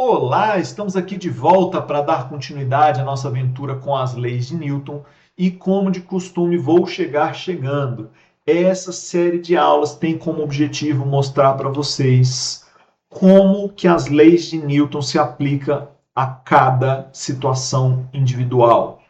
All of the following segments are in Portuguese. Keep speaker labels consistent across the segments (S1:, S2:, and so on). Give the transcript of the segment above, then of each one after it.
S1: Olá, estamos aqui de volta para dar continuidade à nossa aventura com as leis de Newton e, como de costume, vou chegar chegando. Essa série de aulas tem como objetivo mostrar para vocês como que as leis de Newton se aplicam a cada situação individual.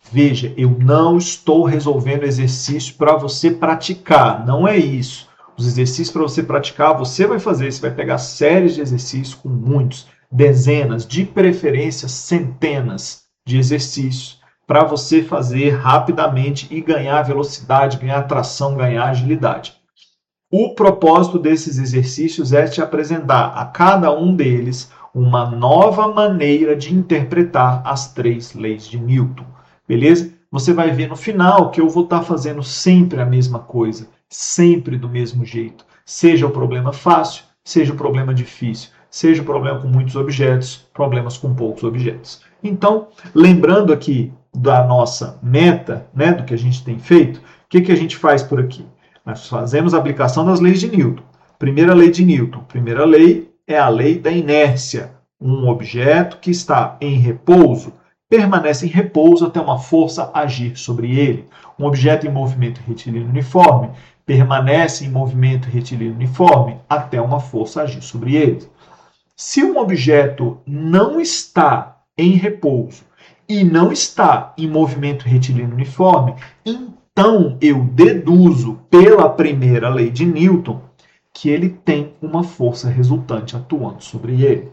S1: Veja, eu não estou resolvendo exercício para você praticar, não é isso. Os exercícios para você praticar, você vai fazer, você vai pegar séries de exercícios com muitos dezenas, de preferência centenas de exercícios para você fazer rapidamente e ganhar velocidade, ganhar tração, ganhar agilidade. O propósito desses exercícios é te apresentar a cada um deles uma nova maneira de interpretar as três leis de Newton, beleza? Você vai ver no final que eu vou estar fazendo sempre a mesma coisa, sempre do mesmo jeito. Seja o problema fácil, seja o problema difícil, seja o problema com muitos objetos, problemas com poucos objetos. Então, lembrando aqui da nossa meta, né, do que a gente tem feito, o que a gente faz por aqui? Nós fazemos a aplicação das leis de Newton. Primeira lei de Newton. Primeira lei é a lei da inércia. Um objeto que está em repouso permanece em repouso até uma força agir sobre ele. Um objeto em movimento retilíneo uniforme permanece em movimento retilíneo uniforme até uma força agir sobre ele. Se um objeto não está em repouso e não está em movimento retilíneo uniforme, então eu deduzo pela primeira lei de Newton que ele tem uma força resultante atuando sobre ele.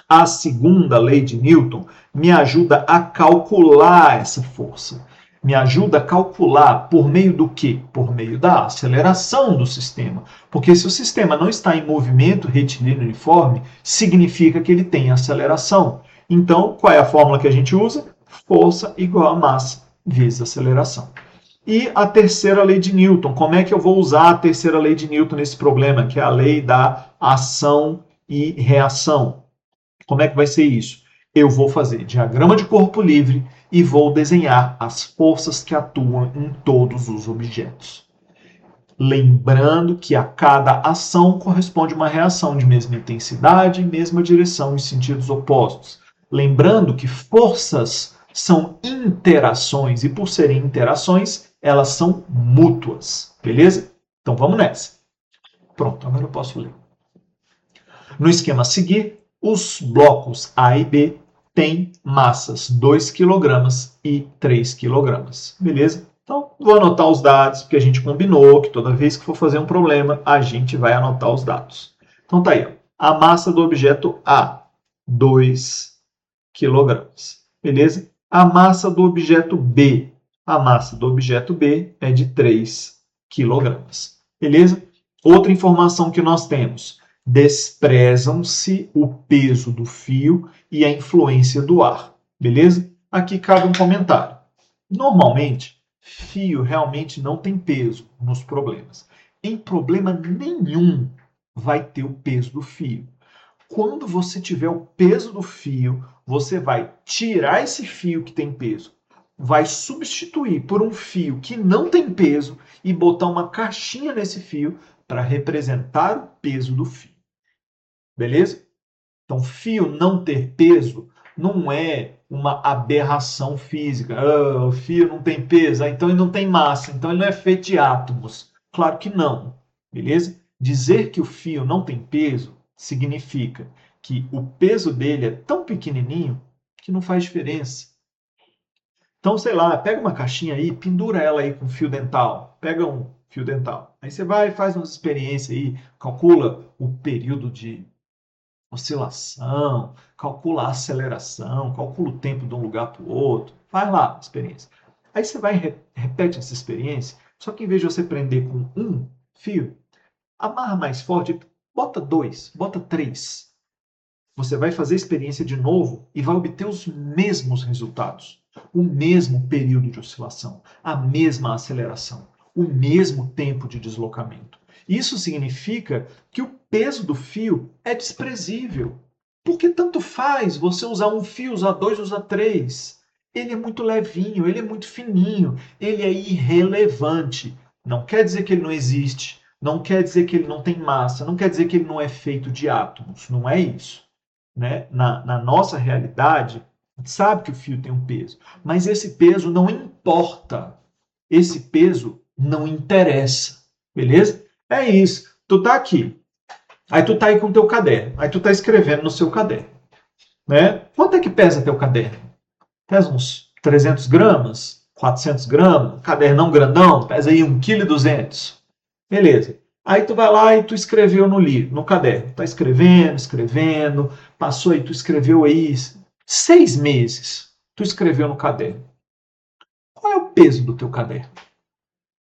S1: A segunda lei de Newton me ajuda a calcular essa força. Me ajuda a calcular por meio do quê? Por meio da aceleração do sistema. Porque se o sistema não está em movimento retilíneo uniforme, significa que ele tem aceleração. Então, qual é a fórmula que a gente usa? Força igual a massa vezes aceleração. E a terceira lei de Newton. Como é que eu vou usar a terceira lei de Newton nesse problema, que é a lei da ação e reação? Como é que vai ser isso? Eu vou fazer diagrama de corpo livre e vou desenhar as forças que atuam em todos os objetos. Lembrando que a cada ação corresponde uma reação de mesma intensidade e mesma direção em sentidos opostos. Lembrando que forças são interações e, por serem interações, elas são mútuas. Beleza? Então vamos nessa. Pronto, agora eu posso ler. No esquema a seguir, os blocos A e B têm massas 2 kg e 3 kg. Beleza? Então, vou anotar os dados, porque a gente combinou que toda vez que for fazer um problema, a gente vai anotar os dados. Então, tá aí. Ó. A massa do objeto A, 2 kg. Beleza? A massa do objeto B. A massa do objeto B é de 3 kg. Beleza? Outra informação que nós temos. Desprezam-se o peso do fio e a influência do ar. Beleza? Aqui cabe um comentário. Normalmente, fio realmente não tem peso nos problemas. Em problema nenhum vai ter o peso do fio. Quando você tiver o peso do fio, você vai tirar esse fio que tem peso, vai substituir por um fio que não tem peso e botar uma caixinha nesse fio para representar o peso do fio. Beleza? Então, fio não ter peso não é uma aberração física. O fio não tem peso, então ele não tem massa, então ele não é feito de átomos. Claro que não. Beleza? Dizer que o fio não tem peso significa que o peso dele é tão pequenininho que não faz diferença. Então, sei lá, pega uma caixinha aí, pendura ela aí com fio dental. Pega um fio dental. Aí você vai e faz umas experiências aí, calcula o período de oscilação, calcula a aceleração, calcula o tempo de um lugar para o outro. Faz lá a experiência. Aí você vai e repete essa experiência, só que em vez de você prender com um fio, amarra mais forte, bota 2, bota 3. Você vai fazer a experiência de novo e vai obter os mesmos resultados. O mesmo período de oscilação, a mesma aceleração, o mesmo tempo de deslocamento. Isso significa que o peso do fio é desprezível. Porque tanto faz você usar um fio, usar 2, usar 3. Ele é muito levinho, ele é muito fininho, ele é irrelevante. Não quer dizer que ele não existe, não quer dizer que ele não tem massa, não quer dizer que ele não é feito de átomos. Não é isso. né, na nossa realidade, sabe que o fio tem um peso, mas esse peso não importa. Esse peso não interessa, beleza? É isso. Tu tá aqui. Aí tu tá aí com o teu caderno. Aí tu tá escrevendo no seu caderno, né? Quanto é que pesa teu caderno? Pesa uns 300 gramas? 400 gramas? Cadernão grandão? Pesa aí 1,2 kg. Beleza. Aí tu vai lá e tu escreveu no livro, no caderno. Tá escrevendo, passou aí, tu escreveu aí 6 meses. Tu escreveu no caderno. Qual é o peso do teu caderno?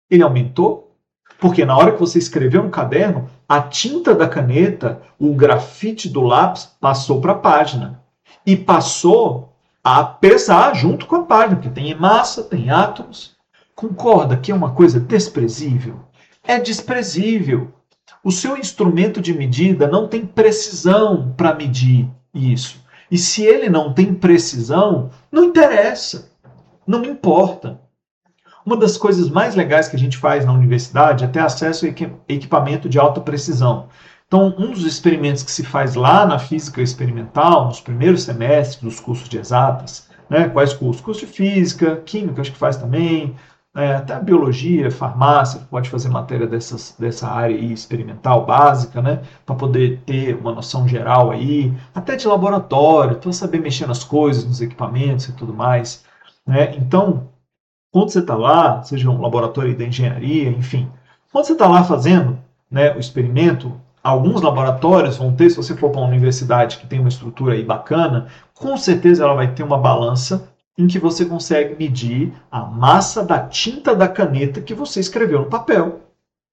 S1: Ele aumentou? Porque na hora que você escreveu no caderno, a tinta da caneta, o grafite do lápis passou para a página. E passou a pesar junto com a página, porque tem massa, tem átomos. Concorda que é uma coisa desprezível? É desprezível. O seu instrumento de medida não tem precisão para medir isso. E se ele não tem precisão, não interessa, não me importa. Uma das coisas mais legais que a gente faz na universidade é ter acesso a equipamento de alta precisão. Então, um dos experimentos que se faz lá na física experimental, nos primeiros semestres dos cursos de exatas, né? Quais cursos? Curso de física, química, acho que faz também, até biologia, farmácia, pode fazer matéria dessa área aí experimental básica, né? Para poder ter uma noção geral aí, até de laboratório, para saber mexer nas coisas, nos equipamentos e tudo mais, né? Então, quando você está lá, seja um laboratório da engenharia, enfim, quando você está lá fazendo, né, o experimento, alguns laboratórios vão ter, se você for para uma universidade que tem uma estrutura aí bacana, com certeza ela vai ter uma balança em que você consegue medir a massa da tinta da caneta que você escreveu no papel.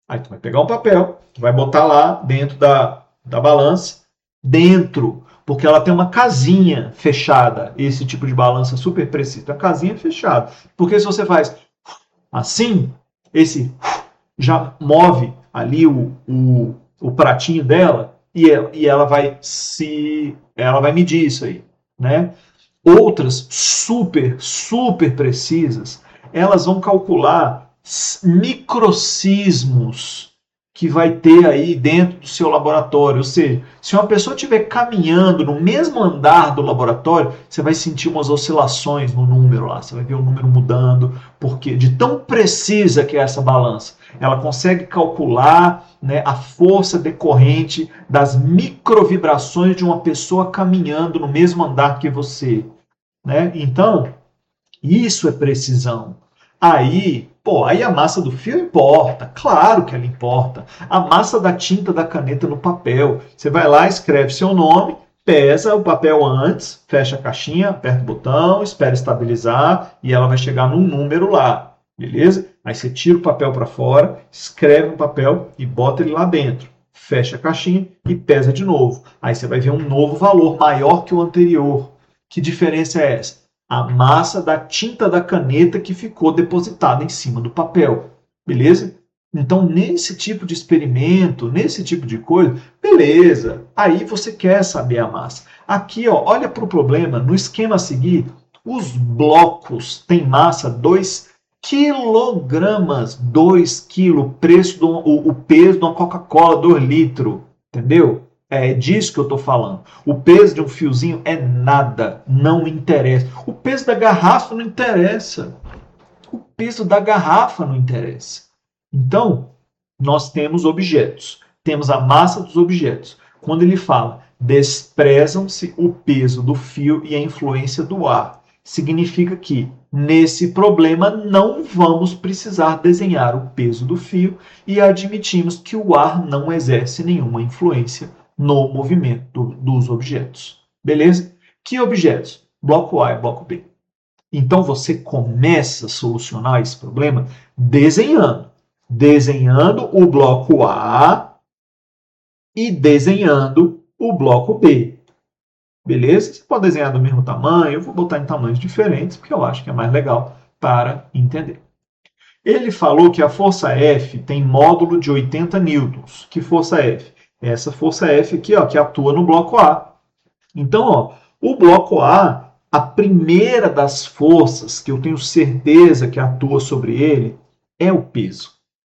S1: Aí tu vai pegar um papel, tu vai botar lá dentro da balança, dentro, porque ela tem uma casinha fechada, esse tipo de balança super precisa, a casinha fechada. Porque se você faz assim, esse já move ali o pratinho dela e ela vai medir isso aí, né? Outras super precisas, elas vão calcular microcismos que vai ter aí dentro do seu laboratório. Ou seja, se uma pessoa estiver caminhando no mesmo andar do laboratório, você vai sentir umas oscilações no número lá, você vai ver o número mudando, porque de tão precisa que é essa balança. Ela consegue calcular, né, a força decorrente das microvibrações de uma pessoa caminhando no mesmo andar que você, né? Então, isso é precisão. Aí a massa do fio importa, claro que ela importa. A massa da tinta da caneta no papel. Você vai lá, escreve seu nome, pesa o papel antes, fecha a caixinha, aperta o botão, espera estabilizar e ela vai chegar num número lá, beleza? Aí você tira o papel para fora, escreve no papel e bota ele lá dentro. Fecha a caixinha e pesa de novo. Aí você vai ver um novo valor maior que o anterior. Que diferença é essa? A massa da tinta da caneta que ficou depositada em cima do papel. Beleza? Então, nesse tipo de experimento, nesse tipo de coisa, beleza. Aí você quer saber a massa. Aqui, ó, olha para o problema. No esquema a seguir, os blocos têm massa 2 quilogramas. 2 quilos, o peso de uma Coca-Cola, 2 litros. Entendeu? É disso que eu estou falando. O peso de um fiozinho é nada, não interessa. O peso da garrafa não interessa. O peso da garrafa não interessa. Então, nós temos objetos, temos a massa dos objetos. Quando ele fala, desprezam-se o peso do fio e a influência do ar, significa que, nesse problema, não vamos precisar desenhar o peso do fio e admitimos que o ar não exerce nenhuma influência no movimento dos objetos. Beleza? Que objetos? Bloco A e bloco B. Então você começa a solucionar esse problema desenhando. Desenhando o bloco A e desenhando o bloco B. Beleza? Você pode desenhar do mesmo tamanho, eu vou botar em tamanhos diferentes, porque eu acho que é mais legal para entender. Ele falou que a força F tem módulo de 80 newtons. Que força F? Essa força F aqui, ó, que atua no bloco A. Então, ó, o bloco A, a primeira das forças que eu tenho certeza que atua sobre ele é o peso.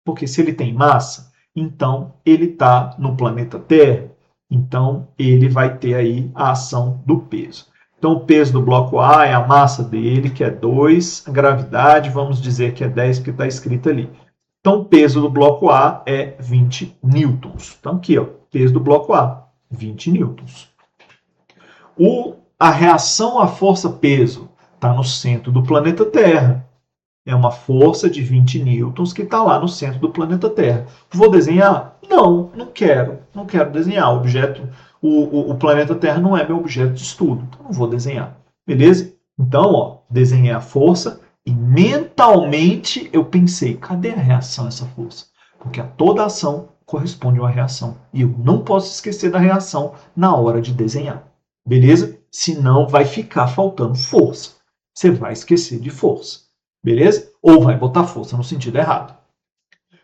S1: Porque se ele tem massa, então ele está no planeta Terra. Então, ele vai ter aí a ação do peso. Então, o peso do bloco A é a massa dele, que é 2, a gravidade, vamos dizer que é 10, porque está escrito ali. Então, o peso do bloco A é 20 newtons. Então, aqui, ó, peso do bloco A, 20 newtons. A reação à força-peso está no centro do planeta Terra. É uma força de 20 newtons que está lá no centro do planeta Terra. Vou desenhar? Não, não quero. Não quero desenhar. O planeta Terra não é meu objeto de estudo. Então, não vou desenhar. Beleza? Então, ó, desenhei a força e mentalmente eu pensei, cadê a reação a essa força? Porque a toda ação corresponde a uma reação. E eu não posso esquecer da reação na hora de desenhar. Beleza? Senão vai ficar faltando força. Você vai esquecer de força. Beleza? Ou vai botar força no sentido errado.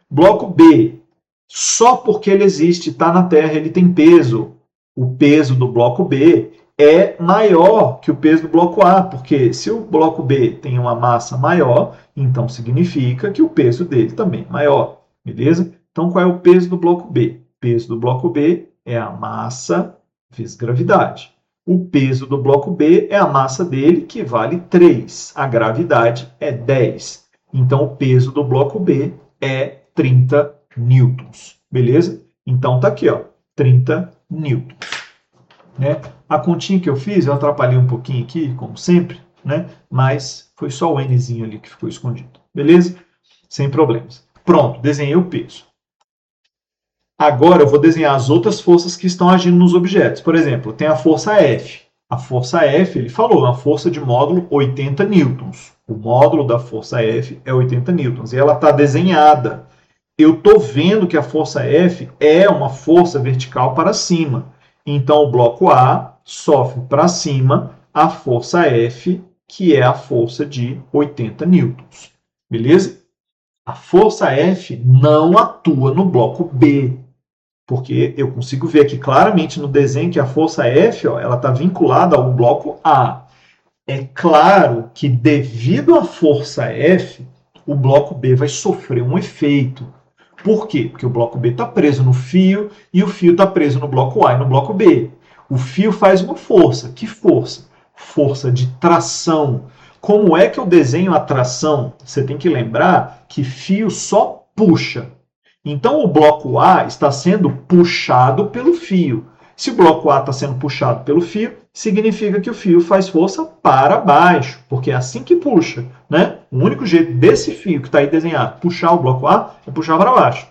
S1: Bloco B. Só porque ele existe, está na Terra, ele tem peso. O peso do bloco B é maior que o peso do bloco A, porque se o bloco B tem uma massa maior, então significa que o peso dele também é maior. Beleza? Então, qual é o peso do bloco B? O peso do bloco B é a massa vezes gravidade. O peso do bloco B é a massa dele, que vale 3. A gravidade é 10. Então, o peso do bloco B é 30 newtons. Beleza? Então, tá aqui, ó, 30 newtons. Né? A continha que eu fiz, eu atrapalhei um pouquinho aqui, como sempre, né? Mas foi só o Nzinho ali que ficou escondido. Beleza? Sem problemas. Pronto, desenhei o peso. Agora eu vou desenhar as outras forças que estão agindo nos objetos. Por exemplo, tem a força F. A força F, ele falou, uma força de módulo 80 newtons. O módulo da força F é 80 newtons. E ela está desenhada. Eu estou vendo que a força F é uma força vertical para cima. Então, o bloco A sofre para cima a força F, que é a força de 80 newtons. Beleza? A força F não atua no bloco B. Porque eu consigo ver aqui claramente no desenho que a força F ela está vinculada ao bloco A. É claro que, devido à força F, o bloco B vai sofrer um efeito. Por quê? Porque o bloco B está preso no fio e o fio está preso no bloco A e no bloco B. O fio faz uma força. Que força? Força de tração. Como é que eu desenho a tração? Você tem que lembrar que fio só puxa. Então, o bloco A está sendo puxado pelo fio. Se o bloco A está sendo puxado pelo fio, significa que o fio faz força para baixo, porque é assim que puxa. Né? O único jeito desse fio que está aí desenhado puxar o bloco A é puxar para baixo.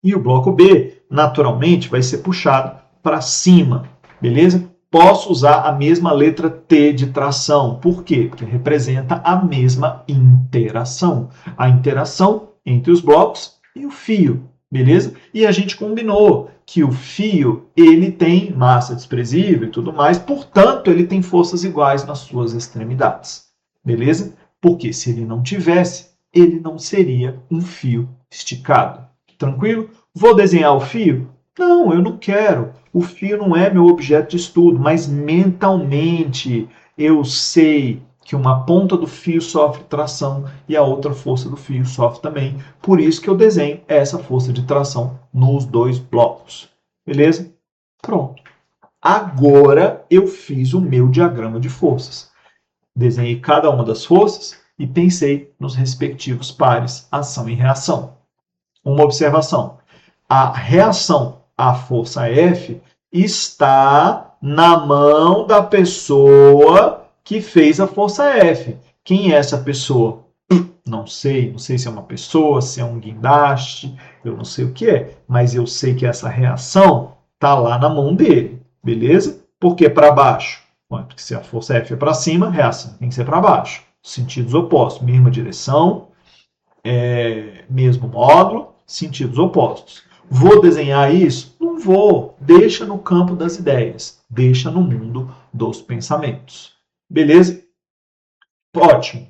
S1: E o bloco B, naturalmente, vai ser puxado para cima. Beleza? Posso usar a mesma letra T de tração. Por quê? Porque representa a mesma interação. A interação entre os blocos e o fio, beleza? E a gente combinou que o fio ele tem massa desprezível e tudo mais, portanto, ele tem forças iguais nas suas extremidades, beleza? Porque se ele não tivesse, ele não seria um fio esticado. Tranquilo? Vou desenhar o fio? Não, eu não quero. O fio não é meu objeto de estudo, mas mentalmente eu sei que uma ponta do fio sofre tração e a outra força do fio sofre também. Por isso que eu desenho essa força de tração nos dois blocos. Beleza? Pronto. Agora eu fiz o meu diagrama de forças. Desenhei cada uma das forças e pensei nos respectivos pares, ação e reação. Uma observação. A reação à força F está na mão da pessoa que fez a força F. Quem é essa pessoa? Não sei se é uma pessoa, se é um guindaste, eu não sei o que é, mas eu sei que essa reação está lá na mão dele, beleza? Por que para baixo? Porque se a força F é para cima, a reação tem que ser para baixo. Sentidos opostos, mesma direção, mesmo módulo, sentidos opostos. Vou desenhar isso? Não vou. Deixa no campo das ideias. Deixa no mundo dos pensamentos. Beleza? Ótimo.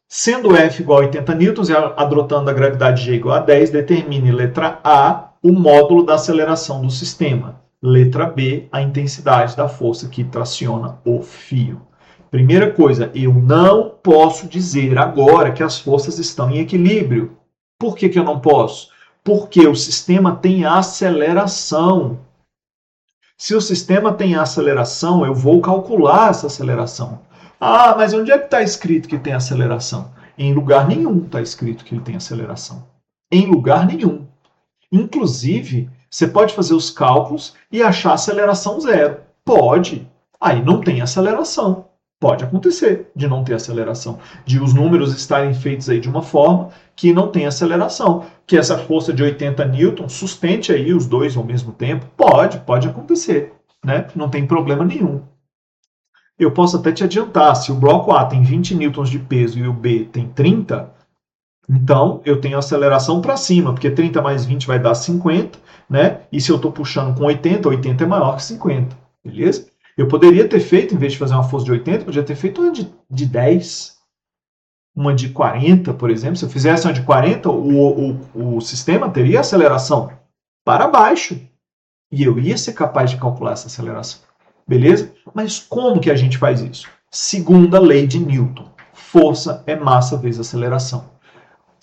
S1: Sendo F igual a 80 newtons e adotando a gravidade G igual a 10, determine letra A o módulo da aceleração do sistema. Letra B, a intensidade da força que traciona o fio. Primeira coisa, eu não posso dizer agora que as forças estão em equilíbrio. Por que eu não posso? Porque o sistema tem aceleração. Se o sistema tem aceleração, eu vou calcular essa aceleração. Ah, mas onde é que está escrito que tem aceleração? Em lugar nenhum está escrito que ele tem aceleração. Em lugar nenhum. Inclusive, você pode fazer os cálculos e achar aceleração zero. Pode. Aí não tem aceleração. Pode acontecer de não ter aceleração. De os números estarem feitos aí de uma forma que não tem aceleração. Que essa força de 80 newtons sustente aí os dois ao mesmo tempo. Pode acontecer. Né? Não tem problema nenhum. Eu posso até te adiantar, se o bloco A tem 20 newtons de peso e o B tem 30, então eu tenho aceleração para cima, porque 30 mais 20 vai dar 50, né? E se eu estou puxando com 80, 80 é maior que 50, beleza? Eu poderia ter feito, em vez de fazer uma força de 80, poderia ter feito uma de 10, uma de 40, por exemplo. Se eu fizesse uma de 40, o sistema teria aceleração para baixo. E eu ia ser capaz de calcular essa aceleração. Beleza? Mas como que a gente faz isso? Segunda lei de Newton. Força é massa vezes aceleração.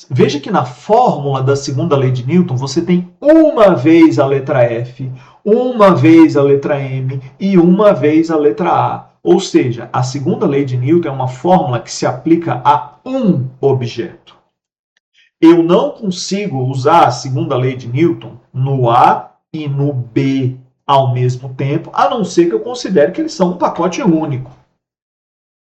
S1: Veja que na fórmula da segunda lei de Newton, você tem uma vez a letra F, uma vez a letra M e uma vez a letra A. Ou seja, a segunda lei de Newton é uma fórmula que se aplica a um objeto. Eu não consigo usar a segunda lei de Newton no A e no B ao mesmo tempo, a não ser que eu considere que eles são um pacote único.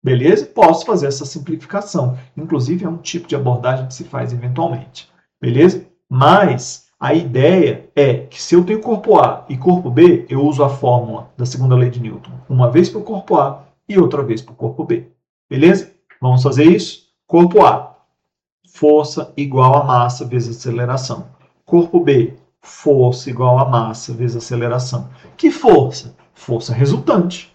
S1: Beleza? Posso fazer essa simplificação. Inclusive, é um tipo de abordagem que se faz eventualmente. Beleza? Mas a ideia é que se eu tenho corpo A e corpo B, eu uso a fórmula da segunda lei de Newton. Uma vez para o corpo A e outra vez para o corpo B. Beleza? Vamos fazer isso? Corpo A, força igual a massa vezes aceleração. Corpo B, força igual a massa vezes aceleração. Que força? Força resultante.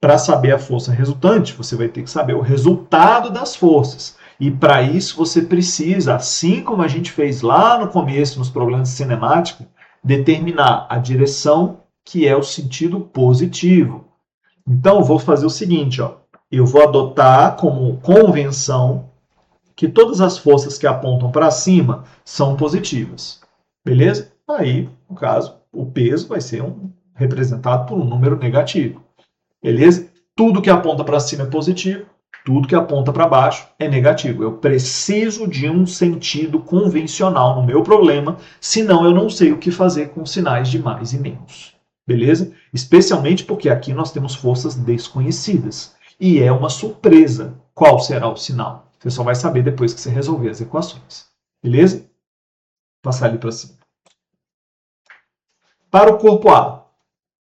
S1: Para saber a força resultante, você vai ter que saber o resultado das forças. E para isso você precisa, assim como a gente fez lá no começo, nos problemas de cinemática, determinar a direção, que é o sentido positivo. Então, eu vou fazer o seguinte, ó. Eu vou adotar como convenção que todas as forças que apontam para cima são positivas. Beleza? Aí, no caso, o peso vai ser representado por um número negativo. Beleza? Tudo que aponta para cima é positivo, tudo que aponta para baixo é negativo. Eu preciso de um sentido convencional no meu problema, senão eu não sei o que fazer com sinais de mais e menos. Beleza? Especialmente porque aqui nós temos forças desconhecidas. E é uma surpresa qual será o sinal. Você só vai saber depois que você resolver as equações. Beleza? Vou passar ali para cima. Para o corpo A,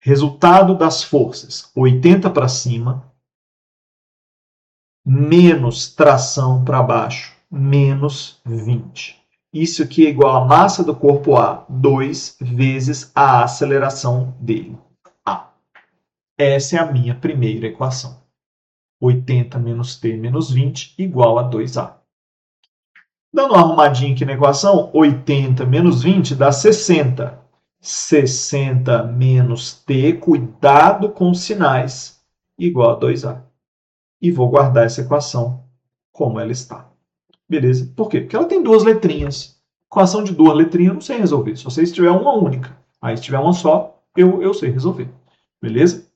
S1: resultado das forças, 80 para cima, menos tração para baixo, menos 20. Isso aqui é igual a massa do corpo A, 2 vezes a aceleração dele, A. Essa é a minha primeira equação. 80 menos T menos 20 igual a 2A. Dando uma arrumadinha aqui na equação, 80 menos 20 dá 60. 60 menos T, cuidado com os sinais, igual a 2A. E vou guardar essa equação como ela está. Beleza? Por quê? Porque ela tem duas letrinhas. Equação de duas letrinhas eu não sei resolver, só sei se tiver uma única. Aí se tiver uma só, eu sei resolver. Beleza?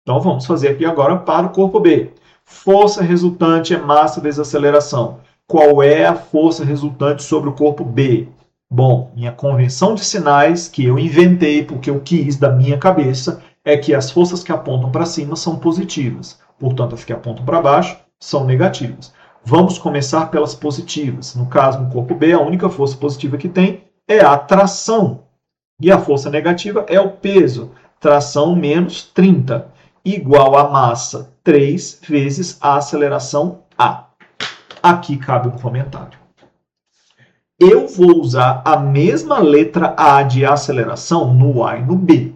S1: Então vamos fazer aqui agora para o corpo B. Força resultante é massa vezes aceleração. Qual é a força resultante sobre o corpo B? Bom, minha convenção de sinais, que eu inventei porque eu quis da minha cabeça, é que as forças que apontam para cima são positivas. Portanto, as que apontam para baixo são negativas. Vamos começar pelas positivas. No caso, no corpo B, a única força positiva que tem é a tração. E a força negativa é o peso. Tração menos 30. Igual a massa 3 vezes a aceleração A. Aqui cabe um comentário. Eu vou usar a mesma letra A de aceleração no A e no B.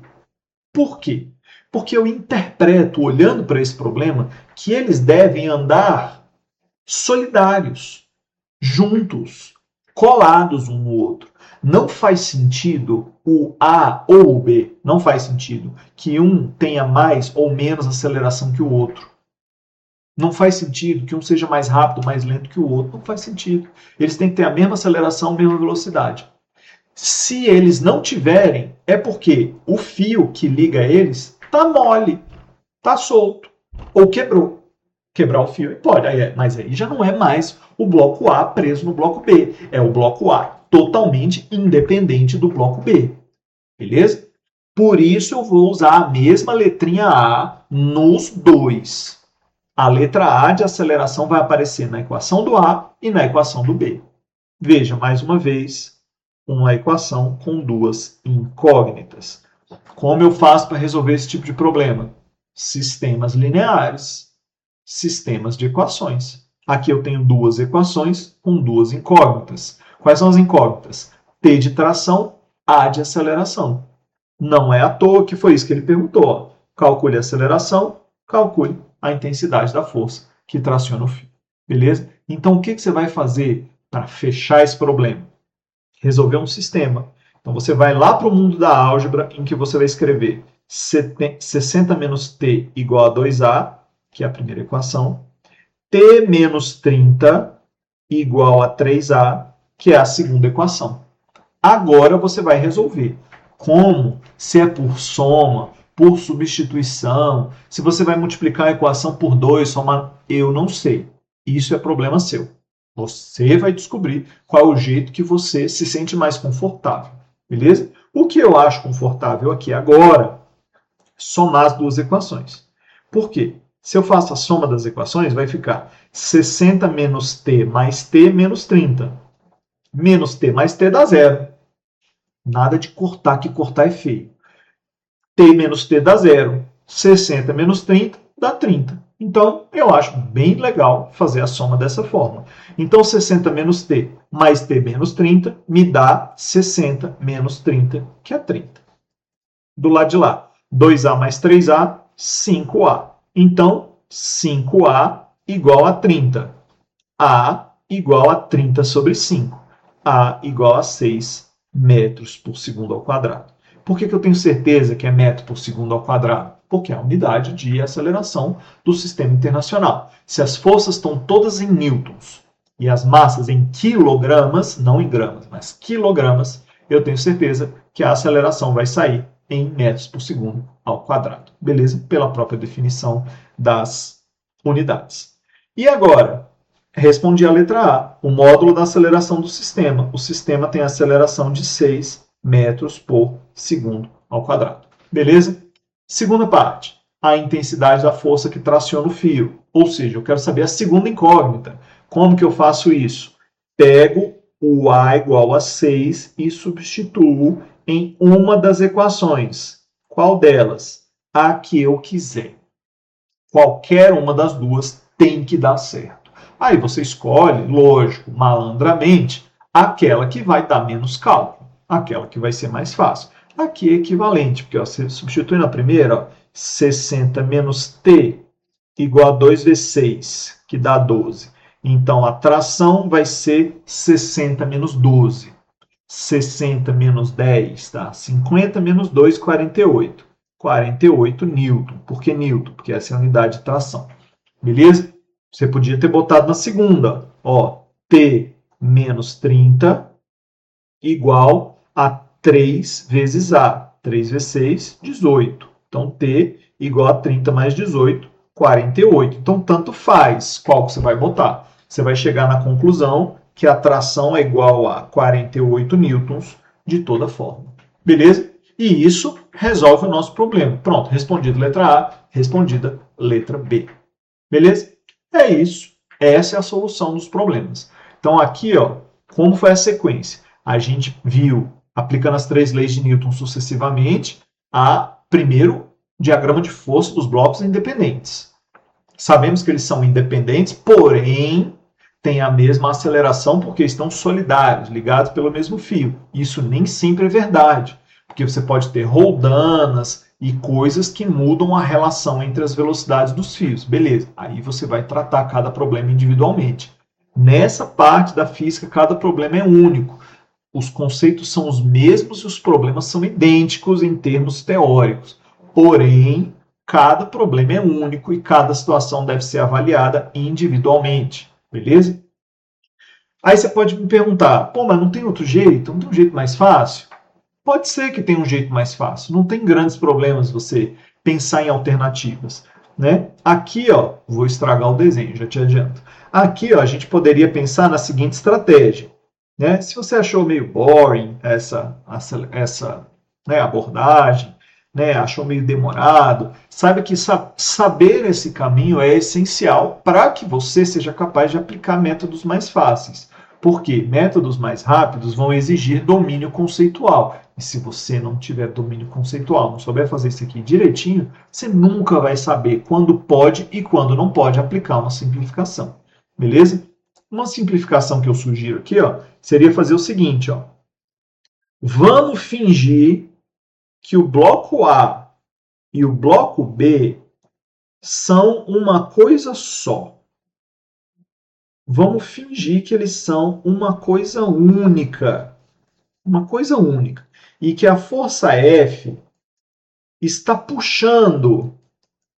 S1: Por quê? Porque eu interpreto, olhando para esse problema, que eles devem andar solidários, juntos, colados um no outro. Não faz sentido o A ou o B, não faz sentido que um tenha mais ou menos aceleração que o outro. Não faz sentido que um seja mais rápido, mais lento que o outro. Não faz sentido. Eles têm que ter a mesma aceleração, a mesma velocidade. Se eles não tiverem, é porque o fio que liga eles está mole, está solto ou quebrou. Quebrar o fio pode, mas aí já não é mais o bloco A preso no bloco B. É o bloco A totalmente independente do bloco B. Beleza? Por isso eu vou usar a mesma letrinha A nos dois. A letra A de aceleração vai aparecer na equação do A e na equação do B. Veja, mais uma vez, uma equação com duas incógnitas. Como eu faço para resolver esse tipo de problema? Sistemas lineares, sistemas de equações. Aqui eu tenho duas equações com duas incógnitas. Quais são as incógnitas? T de tração, A de aceleração. Não é à toa que foi isso que ele perguntou. Calcule a aceleração, calcule a intensidade da força que traciona o fio. Beleza? Então, o que você vai fazer para fechar esse problema? Resolver um sistema. Então, você vai lá para o mundo da álgebra, em que você vai escrever 60 menos t igual a 2a, que é a primeira equação, t menos 30 igual a 3a, que é a segunda equação. Agora você vai resolver. Como? Se é por soma, por substituição, se você vai multiplicar a equação por 2, somar, eu não sei. Isso é problema seu. Você vai descobrir qual é o jeito que você se sente mais confortável. Beleza? O que eu acho confortável aqui agora, somar as duas equações. Por quê? Se eu faço a soma das equações, vai ficar 60 menos t mais t menos 30. Menos t mais t dá zero. Nada de cortar, que cortar é feio. T menos t dá zero. 60 menos 30 dá 30. Então, eu acho bem legal fazer a soma dessa forma. Então, 60 menos t mais t menos 30 me dá 60 menos 30, que é 30. Do lado de lá, 2a mais 3a, 5a. Então, 5a igual a 30. A igual a 30 sobre 5. A igual a 6 metros por segundo ao quadrado. Por que eu tenho certeza que é metro por segundo ao quadrado? Porque é a unidade de aceleração do sistema internacional. Se as forças estão todas em newtons e as massas em quilogramas, não em gramas, mas quilogramas, eu tenho certeza que a aceleração vai sair em metros por segundo ao quadrado. Beleza? Pela própria definição das unidades. E agora, respondi a letra A, o módulo da aceleração do sistema. O sistema tem aceleração de 6 metros por segundo ao quadrado. Beleza? Segunda parte, a intensidade da força que traciona o fio. Ou seja, eu quero saber a segunda incógnita. Como que eu faço isso? Pego o A igual a 6 e substituo em uma das equações. Qual delas? A que eu quiser. Qualquer uma das duas tem que dar certo. Aí você escolhe, lógico, malandramente, aquela que vai dar menos cálculo, aquela que vai ser mais fácil. Aqui é equivalente, porque ó, você substitui na primeira, ó, 60 menos t igual a 2 vezes 6, que dá 12. Então, a tração vai ser 60 menos 12. 60 menos 10 dá 50 menos 2, 48. 48 newton. Por que newton? Porque essa é a unidade de tração. Beleza? Você podia ter botado na segunda. Ó, T menos 30 igual a 3 vezes A. 3 vezes 6, 18. Então, T igual a 30 mais 18, 48. Então, tanto faz qual que você vai botar. Você vai chegar na conclusão que a tração é igual a 48 newtons de toda forma. Beleza? E isso resolve o nosso problema. Pronto, respondida letra A, respondida letra B. Beleza? É isso. Essa é a solução dos problemas. Então, aqui, ó, como foi a sequência? A gente viu, aplicando as três leis de Newton sucessivamente, primeiro, diagrama de força dos blocos independentes. Sabemos que eles são independentes, porém, têm a mesma aceleração porque estão solidários, ligados pelo mesmo fio. Isso nem sempre é verdade, porque você pode ter roldanas e coisas que mudam a relação entre as velocidades dos fios. Beleza, aí você vai tratar cada problema individualmente. Nessa parte da física, cada problema é único. Os conceitos são os mesmos e os problemas são idênticos em termos teóricos. Porém, cada problema é único e cada situação deve ser avaliada individualmente. Beleza? Aí você pode me perguntar, pô, mas não tem outro jeito? Não tem um jeito mais fácil? Pode ser que tenha um jeito mais fácil. Não tem grandes problemas você pensar em alternativas, né? Aqui, ó, vou estragar o desenho, já te adianto. Aqui, ó, a gente poderia pensar na seguinte estratégia, né? Se você achou meio boring essa né, abordagem, né, achou meio demorado, saiba que saber esse caminho é essencial para que você seja capaz de aplicar métodos mais fáceis. Porque métodos mais rápidos vão exigir domínio conceitual. E se você não tiver domínio conceitual, não souber fazer isso aqui direitinho, você nunca vai saber quando pode e quando não pode aplicar uma simplificação. Beleza? Uma simplificação que eu sugiro aqui, ó, seria fazer o seguinte, ó. Vamos fingir que o bloco A e o bloco B são uma coisa só. Vamos fingir que eles são uma coisa única. Uma coisa única. E que a força F está puxando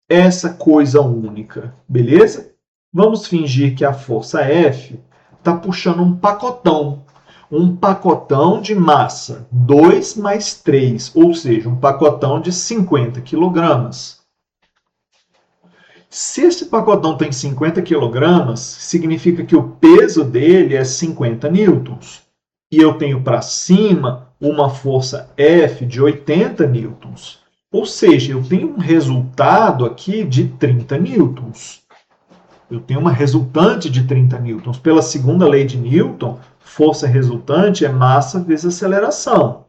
S1: essa coisa única. Beleza? Vamos fingir que a força F está puxando um pacotão. Um pacotão de massa 2 mais 3, ou seja, um pacotão de 50 quilogramas. Se esse pacotão tem 50 quilogramas, significa que o peso dele é 50 newtons. E eu tenho para cima uma força F de 80 newtons. Ou seja, eu tenho um resultado aqui de 30 newtons. Eu tenho uma resultante de 30 newtons. Pela segunda lei de Newton, força resultante é massa vezes aceleração.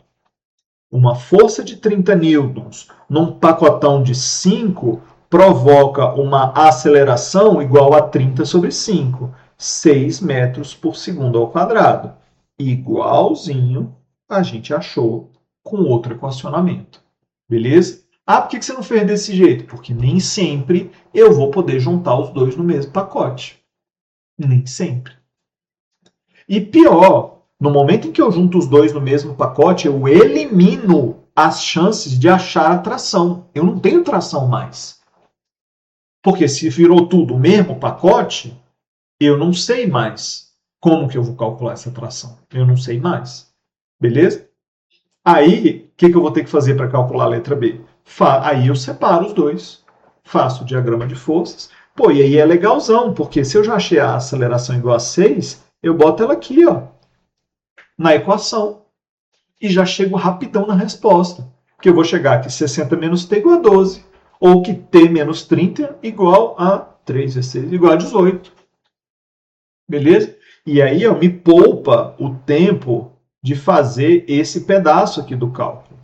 S1: Uma força de 30 newtons num pacotão de 5 provoca uma aceleração igual a 30 sobre 5, 6 metros por segundo ao quadrado. Igualzinho a gente achou com outro equacionamento. Beleza? Ah, por que você não fez desse jeito? Porque nem sempre eu vou poder juntar os dois no mesmo pacote. Nem sempre. E pior, no momento em que eu junto os dois no mesmo pacote, eu elimino as chances de achar a tração. Eu não tenho tração mais. Porque se virou tudo o mesmo pacote, eu não sei mais como que eu vou calcular essa tração. Eu não sei mais. Beleza? Aí, o que eu vou ter que fazer para calcular a letra B? Aí eu separo os dois. Faço o diagrama de forças. Pô, e aí é legalzão, porque se eu já achei a aceleração igual a 6, eu boto ela aqui, ó, na equação. E já chego rapidão na resposta. Porque eu vou chegar aqui 60 menos t igual a 12. Ou que t menos 30 igual a 3 vezes 6 igual a 18. Beleza? E aí ó, me poupa o tempo de fazer esse pedaço aqui do cálculo.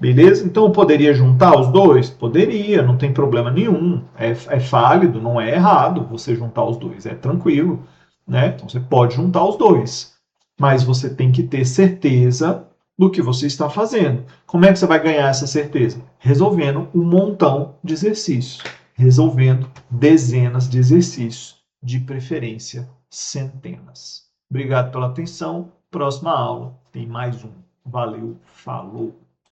S1: Beleza? Então eu poderia juntar os dois? Poderia, não tem problema nenhum. É válido, não é errado você juntar os dois, é tranquilo. Né? Então você pode juntar os dois. Mas você tem que ter certeza do que você está fazendo. Como é que você vai ganhar essa certeza? Resolvendo um montão de exercícios. Resolvendo dezenas de exercícios, de preferência centenas. Obrigado pela atenção. Próxima aula tem mais um. Valeu, falou!